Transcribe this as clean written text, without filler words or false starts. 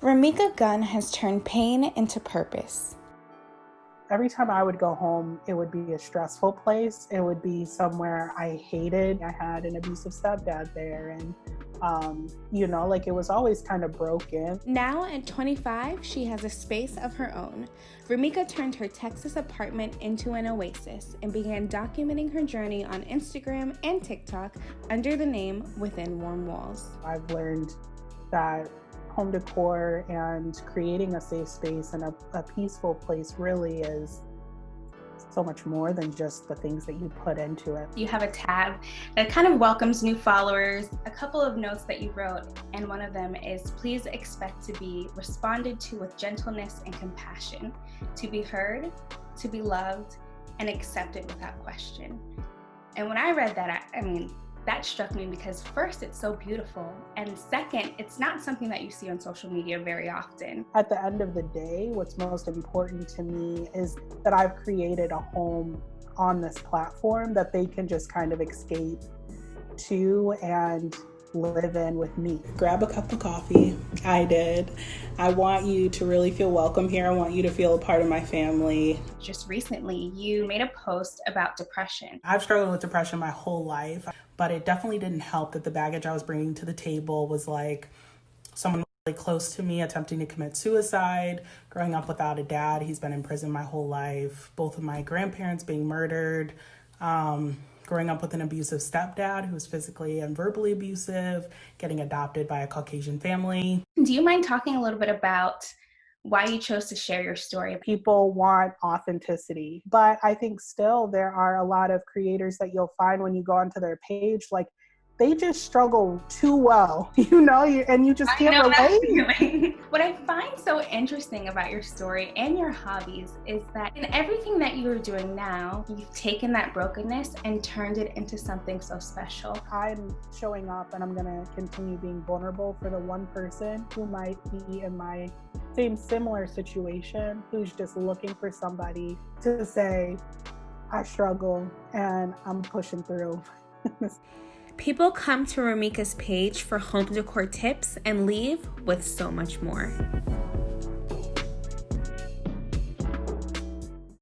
Romika Gunn has turned pain into purpose. Every time I would go home, it would be a stressful place. It would be somewhere I hated. I had an abusive stepdad there, and it was always kind of broken. Now at 25, she has a space of her own. Romika turned her Texas apartment into an oasis and began documenting her journey on Instagram and TikTok under the name Within Warm Walls. I've learned that home decor and creating a safe space and a peaceful place really is so much more than just the things that you put into it. You have a tab that kind of welcomes new followers, a couple of notes that you wrote, and one of them is, please expect to be responded to with gentleness and compassion, to be heard, to be loved, and accepted without question. And when I read that, that struck me because first, it's so beautiful. And second, it's not something that you see on social media very often. At the end of the day, what's most important to me is that I've created a home on this platform that they can just kind of escape to and live in with me. Grab a cup of coffee. I did. I want you to really feel welcome here. I want you to feel a part of my family. Just recently, you made a post about depression. I've struggled with depression my whole life, but it definitely didn't help that the baggage I was bringing to the table was like someone really close to me attempting to commit suicide, growing up without a dad. He's been in prison my whole life. Both of my grandparents being murdered. Growing up with an abusive stepdad who was physically and verbally abusive, getting adopted by a Caucasian family. Do you mind talking a little bit about why you chose to share your story? People want authenticity, but I think still there are a lot of creators that you'll find when you go onto their page, like they just struggle too well, and you just can't relate. What I find so interesting about your story and your hobbies is that in everything that you're doing now, you've taken that brokenness and turned it into something so special. I'm showing up and I'm gonna continue being vulnerable for the one person who might be in my similar situation, who's just looking for somebody to say, I struggle and I'm pushing through. People come to Romika's page for home decor tips and leave with so much more.